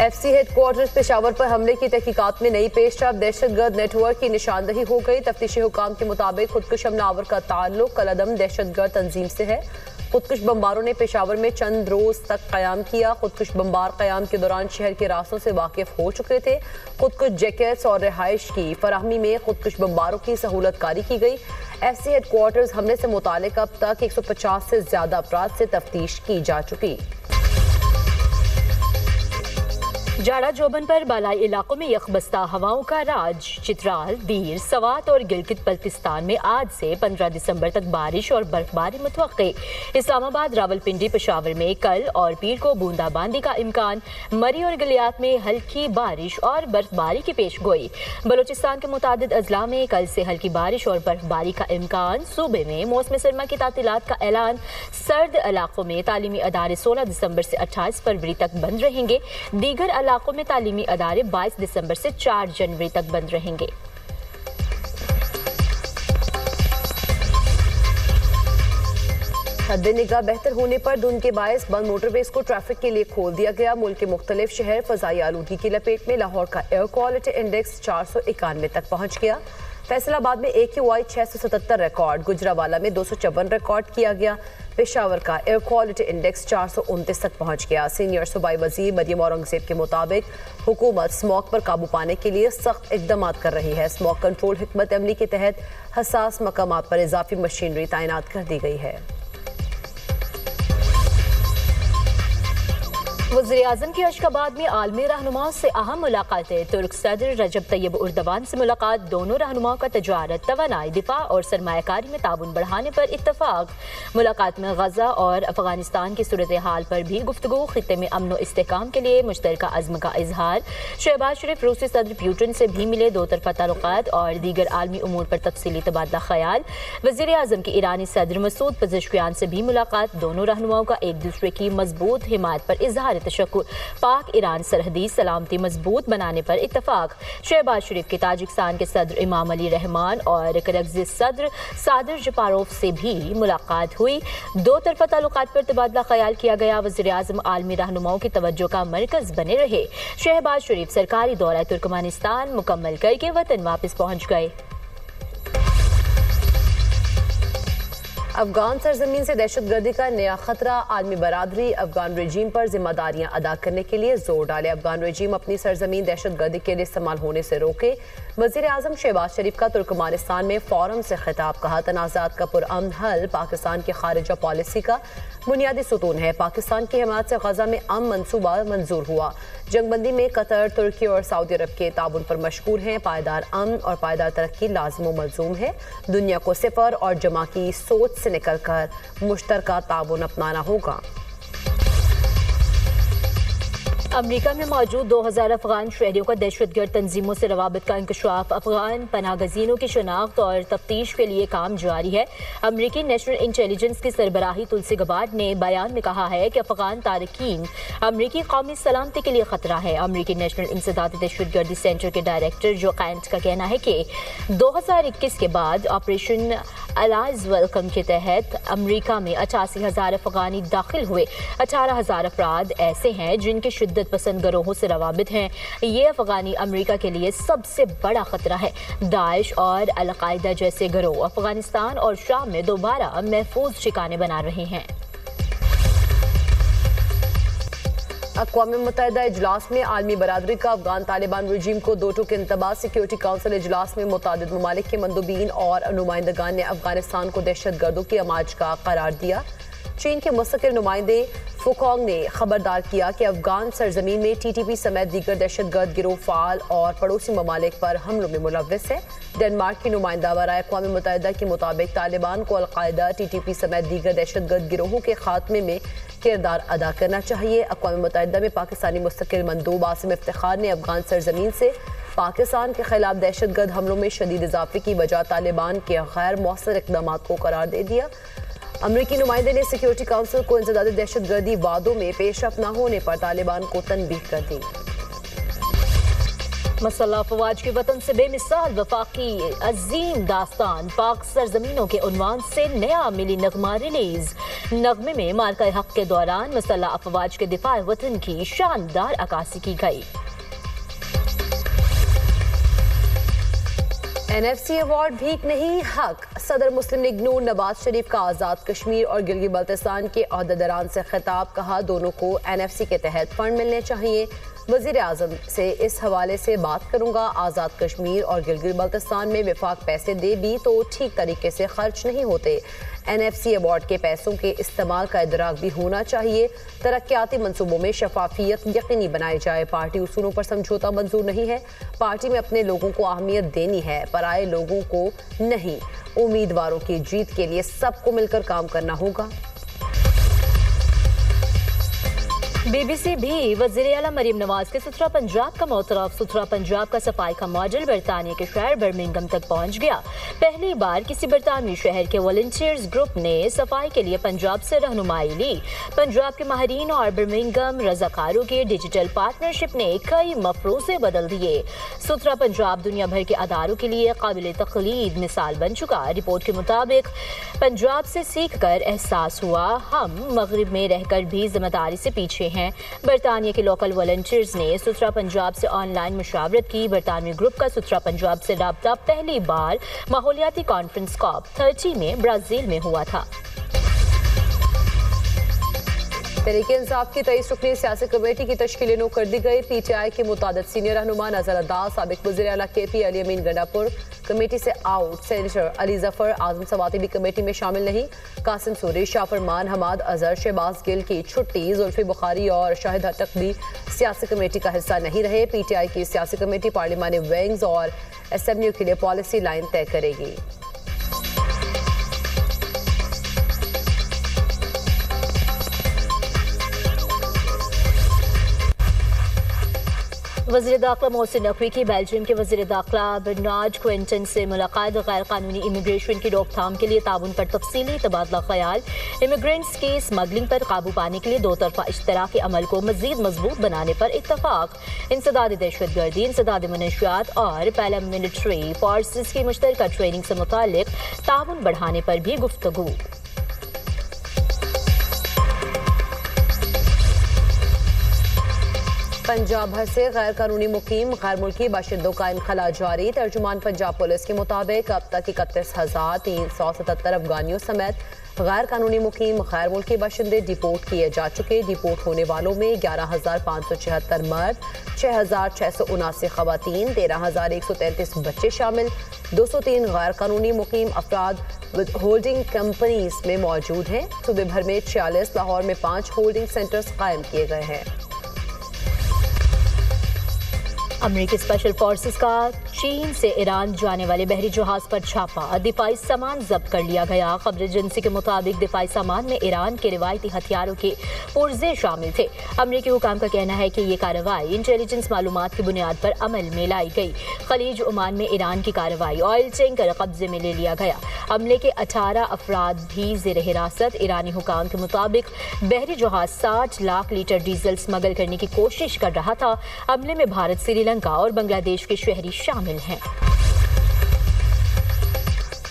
FC headquarters Peshawar पर हमले की तहकीकात में नई पेशरफ। दहशतगर्द नेटवर्क की निशानदही हो गई। तफ्तीशी हुकाम के मुताबिक खुदकुश हमलावर का ताल्लुक कलअदम दहशतगर्द तंजीम से है। खुदकुश बम्बारों ने पेशावर में चंद रोज तक कयाम किया। खुदकुश बम्बार कयाम के दौरान शहर के रास्तों से वाकिफ हो चुके थे। खुदकुश जैकेट्स और रिहाइश की फराहमी में खुदकुश बम्बारों की सहूलत कारी की गई। FC हेडक्वार्टर्स हमले से मुतालिक अब तक 150 से ज्यादा अफराद से तफ्तीश की जा चुकी। जाड़ा जोबन पर बालाई इलाकों में यकबस्ता हवाओं का राज। चित्राल, दीर, सवात और गिलगित बल्तिस्तान में आज से 15 दिसंबर तक बारिश और बर्फबारी मुतवक्के। इस्लामाबाद, रावलपिंडी, पेशावर में कल और पीर को बूंदाबांदी का इम्कान। मरी और गलियात में हल्की बारिश और बर्फबारी की पेशगोई। बलोचिस्तान के मुतादिद अजला में कल से हल्की बारिश और बर्फबारी का इम्कान। सूबे में मौसम सरमा की तातीलात का ऐलान। सर्द इलाकों में तालीमी अदारे 16 दिसंबर से 28 फरवरी तक बंद रहेंगे। दीगर इलाकों में तालीमी अदारे 22 दिसंबर से 4 जनवरी तक बंद रहेंगे। हद निगाह बेहतर होने पर धुंध के बायस बंद मोटरवेज को ट्रैफिक के लिए खोल दिया गया। मुल्क के मुख्तलिफ शहर फजाई आलूगी की लपेट में। लाहौर का एयर क्वालिटी इंडेक्स 491 तक पहुंच गया। फैसलाबाद में AQI 677 रिकॉर्ड। गुजरावाला में 254 रिकॉर्ड किया गया। पेशावर का एयर क्वालिटी इंडेक्स 429 तक पहुंच गया। सीनियर सूबाई वजीर मरियम औरंगजेब के मुताबिक हुकूमत स्मॉग पर काबू पाने के लिए सख्त इकदाम कर रही है। स्मॉग कंट्रोल हिकमत अमली के तहत हसास मकामात पर इजाफी मशीनरी तैनात कर दी गई है। वज़ीर-ए-आज़म की अशकाबाद में आलमी रहनुमाओं से अहम मुलाकातें। तुर्क सदर रजब तैयब उर्दवान से मुलाकात। दोनों रहनुमाओं का तजारत, तवानाई, दिफा और सरमायाकारी में ताउन बढ़ाने पर इत्तफाक। मुलाकात में गजा और अफगानिस्तान की सूरत हाल पर भी गुफ्तगू। खित्ते में अमन व इस्तेहकाम के लिए मुश्तरका अज़्म का इजहार। शहबाज शरीफ रूसी सदर पुतिन से भी मिले। दो तरफा ताल्लुकात और दीगर आलमी उमूर पर तफसीली तबादला ख्याल। वज़ीर-ए-आज़म की ईरानी सदर मसूद पज़ेश्कियान से भी मुलाकात। दोनों रहनुमाओं का एक दूसरे की मजबूत हिमायत पर इजहार तशक्कुर। पाक ईरान सरहदी सलामती मजबूत बनाने पर इत्तफाक। शहबाज शरीफ के ताजिकिस्तान के सदर इमाम अली रहमान और किर्गिज़ सदर सादिर जपारोव से भी मुलाकात हुई। दो तरफा ताल्लुकात पर तबादला ख्याल किया गया। वज़ीर-ए-आज़म आलमी रहनुमाओं की तवज्जो का मरकज बने रहे। शहबाज शरीफ सरकारी दौरा तुर्कमानिस्तान मुकम्मल करके वतन वापस पहुंच गए। अफगान सरजमीन से दहशतगर्दी का नया खतरा। आलमी बरादरी अफगान रजीम पर जिम्मेदारियां अदा करने के लिए जोर डाले। अफगान रजीम अपनी सरजमीन दहशतगर्दी के लिए इस्तेमाल होने से रोके। वज़ीर-ए-आज़म शहबाज शरीफ का तुर्कमानिस्तान में फोरम से खिताब। कहा, तनाज़ात का पुरअमन हल पाकिस्तान की खारिजा पॉलिसी का बुनियादी सुतून है। पाकिस्तान की हिमायत से गजा में अमन मंसूबा मंजूर हुआ। जंगबंदी में कतर, तुर्की और सऊदी अरब के ताउन पर मशकूर हैं। पायदार अमन और पायदार तरक्की लाज़िम व मलज़ूम है। दुनिया को सिफर और जमा की सोच से निकलकर मुश्तरका ताउन अपनाना होगा। अमरीका में मौजूद 2000 अफगान शहरियों का दहशतगर्द तंजीमों से रवाबित का इंकशाफ। अफगान पनाहगज़ीनों की शनाख्त और तफ्तीश के लिए काम जारी है। अमरीकी नेशनल इंटेलिजेंस की सरबराही तुलसी गबार्ड ने बयान में कहा है कि अफगान तारकीन अमरीकी कौमी सलामती के लिए खतरा है। अमरीकी नेशनल इंसदादी दहशतगर्दी सेंटर के डायरेक्टर जो कैंट का कहना है कि 2021 के बाद ऑपरेशन अलाइज वेलकम के तहत अमरीका में 88,000 अफगानी दाखिल हुए। 18,000 अफराद ऐसे हैं जिनके शिद्दत पसंद गिरोहों से रवाबित हैं। ये अफगानी अमरीका के लिए सबसे बड़ा खतरा है। दाइश और अल-कायदा जैसे गिरोह अफगानिस्तान और शाम में दोबारा महफूज ठिकाने बना रहे हैं। अक़वाम मुत्तहिदा इजलास में आलमी बरादरी का अफगान तालिबान रजीम को दो टूक इंतबा। सिक्योरिटी काउंसिल इजलास में मुतादिद ममालिक के मंदूबीन और नुमाइंदगान ने अफगानिस्तान को दहशतगर्दों की अमाज का करार दिया। चीन के मुस्तकिल नुमाइंदे फुकोंग ने खबरदार किया कि अफगान सरजमीन में TTP समेत दीगर दहशतगर्द गिरोह फाल और पड़ोसी ममालिक पर हमलों में मुलव्विस है। डेनमार्क की नुमाइंदा बराए अक़वाम मुत्तहिदा के मुताबिक तालिबान को अल-कायदा, TTP समेत दीगर दहशतगर्द गिरोहों के खात्मे में किरदार अदा करना चाहिए। अक़वाम मुत्तहिदा में पाकिस्तानी मुस्तकिल मंदूब आसिम इफ्तिखार ने अफगान सरजमीन से पाकिस्तान के खिलाफ दहशतगर्द हमलों में शदीद इजाफे की वजह तालिबान के गैर मौसर इक़दाम को करार दे दिया। अमरीकी नुमाइंदे ने सिक्योरिटी काउंसिल को इंसदादी दहशतगर्दी वादों में पेशरफ न होने पर तालिबान को तनबीह कर दी। मसल्ह अफवाज के वतन से बेमिसाल वफाकी अजीम दास्तान पाक सरजमीनों के उन्वान से नया मिली नगमा रिलीज। नगमे में मार्का हक के दौरान मसल्ह अफवाज के दिफा वतन की शानदार अक्कासी की गई। NFC अवार्ड भीख नहीं हक। सदर मुस्लिम लीग नून नवाज शरीफ का आज़ाद कश्मीर और गिलगित बल्तिस्तान के अहदेदारान से खिताब। कहा दोनों को NFC के तहत फंड मिलने चाहिए। वजीर आजम से इस हवाले से बात करूंगा। आज़ाद कश्मीर और गिलगित बल्तिस्तान में विफाक पैसे दे भी तो ठीक तरीके से खर्च नहीं होते। NFC अवार्ड के पैसों के इस्तेमाल का इदराक भी होना चाहिए। तरक्याती मंसूबों में शफाफियत यकीनी बनाई जाए। पार्टी उसूलों पर समझौता मंजूर नहीं है। पार्टी में अपने लोगों को अहमियत देनी है, पराए लोगों को नहीं। उम्मीदवारों की जीत के लिए सबको मिलकर काम करना होगा। BBC भी वज़ीर आला मरीम नवाज के सुथरा पंजाब का मोतरफ। सुथरा पंजाब का सफाई का मॉडल बरतानिया के शहर बर्मिंघम तक पहुंच गया। पहली बार किसी बरतानवी शहर के वॉलंटियर्स ग्रुप ने सफाई के लिए पंजाब से रहनुमाई ली। पंजाब के माहिरीन और बर्मिंघम रजाकारों के डिजिटल पार्टनरशिप ने कई मफरूज़े बदल दिए। सुथरा पंजाब दुनिया भर के अदारों के लिए काबिल तक़लीद मिसाल बन चुका। रिपोर्ट के मुताबिक पंजाब से सीख कर एहसास हुआ हम मगरिब में रहकर भी जिम्मेदारी से पीछे हैं। बरतानिया के लोकल वॉलंटियर्स ने सुथरा पंजाब से ऑनलाइन मुशावरत की। बरतानवी ग्रुप का सुथरा पंजाब से राब्ता पहली बार माहौलियाती कॉन्फ्रेंस COP30 में ब्राजील में हुआ था। तहरीक इंसाफ की 23 रुकनी सियासी कमेटी की तश्कील नो कर दी गई। PTI के मुतादिद सीनियर रहनुमा नजर अद्दाज साबिक वज़ीर आला KP अली अमीन गंडापुर कमेटी से आउट। सेनेटर अली जफर आजम सवाती भी कमेटी में शामिल नहीं। कासिम सूरी, शाह फरमान, हमाद अजहर, शहबाज गिल की छुट्टी। जुल्फी बुखारी और शाहिद हटक भी सियासी कमेटी का हिस्सा नहीं रहे। PTI की सियासी कमेटी पार्लिमानी विंग्स और असेंबलियों के लिए पॉलिसी लाइन तय करेगी। वज़ीर दाखिला मोहसिन नकवी की बेल्जियम के वज़ीर दाखिला बर्नार्ड क्विंटन से मुलाकात। गैर कानूनी इमिग्रेशन की रोकथाम के लिए ताउन पर तफसीली तबादला ख्याल। इमिग्रेंट्स की स्मगलिंग पर काबू पाने के लिए दो तरफा इश्तराकी अमल को मजीद मजबूत बनाने पर इत्तफाक। इंसदादी दहशतगर्दी, इंसदादी मनशियात और पैरामिलिट्री फोर्सेस की मुश्तरका ट्रेनिंग से मुतालिक ताउन बढ़ाने पर भी गुफ्तगू। पंजाब भर से गैर कानूनी मुकीम गैर मुल्की बाशिंदों का इनखला जारी। तर्जुमान पंजाब पुलिस के मुताबिक अब तक 31,377 अफगानियों समेत गैर कानूनी मुकीम गैर मुल्की बाशिंदे डिपोर्ट किए जा चुके। डिपोर्ट होने वालों में 11,576 मर्द, 6,679 खवातीन, 13,133 बच्चे शामिल। 203 गैर कानूनी मुकीम अफराद होल्डिंग कंपनीज में मौजूद हैं। सूबे भर में 46, लाहौर में 5 होल्डिंग सेंटर्स कायम किए गए हैं। अमेरिकी स्पेशल फोर्सेस का चीन से ईरान जाने वाले बहरी जहाज पर छापा। दिफाई सामान जब्त कर लिया गया। खबर एजेंसी के मुताबिक दिफाई सामान में ईरान के रिवायती हथियारों के पुर्जे शामिल थे। अमेरिकी हुकाम का कहना है कि ये कार्रवाई इंटेलिजेंस मालूमात की बुनियाद पर अमल में लाई गई। खलीज ओमान में ईरान की कार्रवाई, ऑयल टैंकर कब्जे में ले लिया गया। अमले के 18 अफराद भी जेर हिरासत। ईरानी हुकाम के मुताबिक बहरी जहाज 60 लाख लीटर डीजल स्मगल करने की कोशिश कर रहा था। अमले में भारत, श्रीलंका और बांग्लादेश के शहरी शामिल हैं।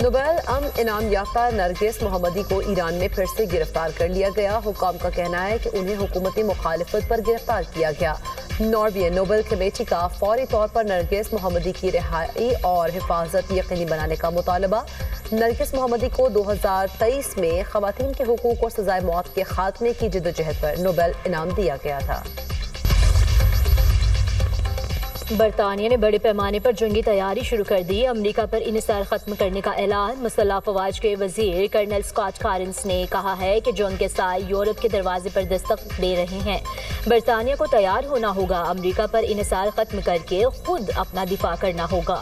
नोबेल अमन इनाम याफ्ता नरगिस मोहम्मदी को ईरान में फिर से गिरफ्तार कर लिया गया। हुकाम का कहना है कि उन्हें हुकूमती मुखालिफत पर गिरफ्तार किया गया। नॉर्वे नोबेल कमेटी का फौरी तौर पर नरगिस मोहम्मदी की रिहाई और हिफाजत यकीनी बनाने का मुतालबा। नरगिस मोहम्मदी को 2023 में खवातीन के हुकूक और सजाए मौत के खात्मे की जिद्दोजहद पर नोबेल इनाम दिया गया था। बरतानिया ने बड़े पैमाने पर जंगी तैयारी शुरू कर दी। अमरीका पर इन्हिसार खत्म करने का ऐलान। मसल्ह अफवाज के वजीर कर्नल स्कॉट कारेंस ने कहा है कि जंग के साए यूरोप के दरवाजे पर दस्तक दे रहे हैं। बरतानिया को तैयार होना होगा। अमरीका पर इन्हिसार खत्म करके खुद अपना दिफा करना होगा।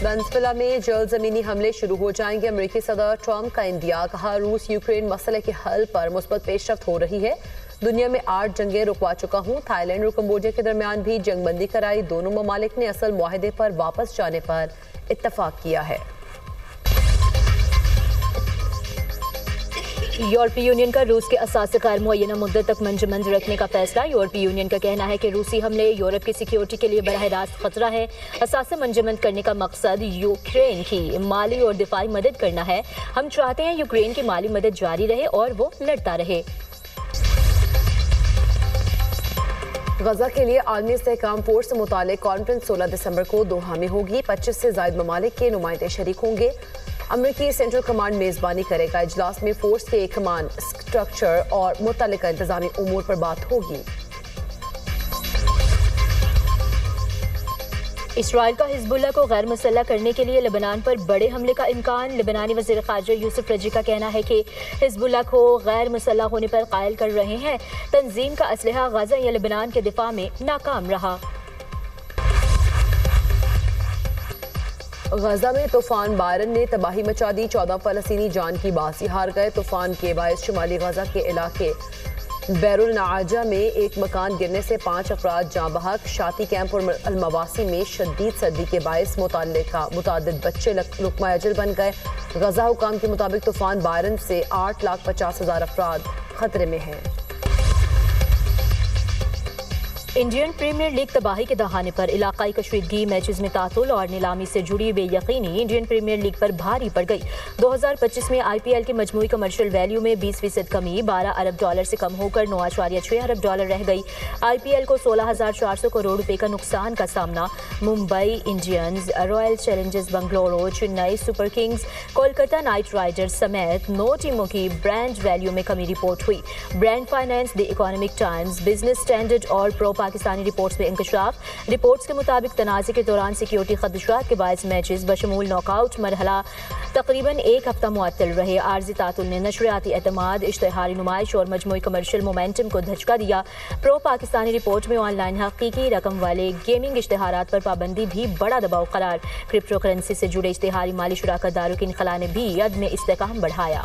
वेनेजुएला में जल्द जमीनी हमले शुरू हो जाएंगे। अमेरिकी सदर ट्रंप का इंडिया। कहा रूस यूक्रेन मसले के हल पर मुस्बत पेशरफ्त हो रही है। दुनिया में 8 जंगें रुकवा चुका हूँ। थाईलैंड और कंबोडिया के दरमियान भी जंगबंदी कराई। दोनों ममालिक ने असल मुआहदे पर वापस जाने पर इत्तफाक किया है। यूरोपीय यूनियन का रूस के असासे गैर मुअय्यना मुद्दत तक मंजमंद रखने का फैसला। यूरोपीय यूनियन का कहना है कि रूसी हमले यूरोप की सिक्योरिटी के लिए बराह रास्त खतरा है। असासे मंजमंद करने का मकसद यूक्रेन की माली और दिफाई मदद करना है। हम चाहते हैं यूक्रेन की माली मदद जारी रहे और वो लड़ता रहे। गजा के लिए आलमी इस्तेहकाम फोर्स से मुतालिक कॉन्फ्रेंस 16 दिसंबर को दोहा में होगी। 25 से ज़ायद ममालिक के नुमाइंदे शरीक होंगे। अमरीकी सेंट्रल कमांड मेज़बानी करेगा। इजलास में फोर्स के कमांड स्ट्रक्चर और मुतल्लिका इंतजामी उमूर पर बात होगी। इसराइल का हिजबुल्लाह को गैर मुसल्लह करने के लिए लेबनान पर बड़े हमले का इम्कान। लेबनानी वज़ीर ख़ारिजा यूसुफ रजी का कहना है कि हिजबुल्लाह को गैर मुसल्लह होने पर कायल कर रहे हैं। तंजीम का असलहा गजा या लेबनान के दिफा में नाकाम रहा। गजा में तूफान बारन ने तबाही मचा दी। 14 फ़लस्तीनी जान की बाजी हार गए। तूफान के बायस शुमाली गजा के इलाके बैरुल नाजा में एक मकान गिरने से 5 अफराद जाँ बहक। शाती कैंप और अलमवासी में शदीद सर्दी के बायस मुतादिद बच्चे लुकमा अजल बन गए। गजा हुकाम के मुताबिक तूफान बारन से 8,50,000 अफराद खतरे में हैं। इंडियन प्रीमियर लीग तबाही के दहाने पर इलाकाई कशीदगी, मैचेस में तातुल और नीलामी से जुड़ी बेयकीनी इंडियन प्रीमियर लीग पर भारी पड़ गई। 2025 में IPL की मजमूई कमर्शियल वैल्यू में 20% कमी $12 अरब से कम होकर $9.6 अरब रह गई। IPL को 16,400 करोड़ रुपए का नुकसान का सामना Mumbai Indians, royal Challengers Bengaluru, Chennai super Kings, Kolkata night Riders समेत 9 टीमों की ब्रांड वैल्यू में कमी रिपोर्ट हुई। Brand finance, the economic times, business standard और प्रो पाकिस्तानी रिपोर्ट्स में इंकशाफ। रिपोर्ट्स के मुताबिक तनाज़े के दौरान सिक्योरिटी खदशात के बायस मैचेस बशमूल नॉकआउट मरहला तकरीबन एक हफ्ता मुअत्तल रहे। आर्जी तातुल ने नशरियाती एतमाद, इश्तिहारी नुमाइश और मजमूई कमर्शियल मोमेंटम को धचका दिया। प्रो पाकिस्तानी रिपोर्ट में ऑनलाइन हकीकी रकम वाले गेमिंग इश्तिहारात पर पाबंदी भी बड़ा दबाव करार। क्रिप्टो करेंसी से जुड़े इश्तिहारी माली शुराकतदारों की इनखला ने भी अदम इस्तेहकाम बढ़ाया।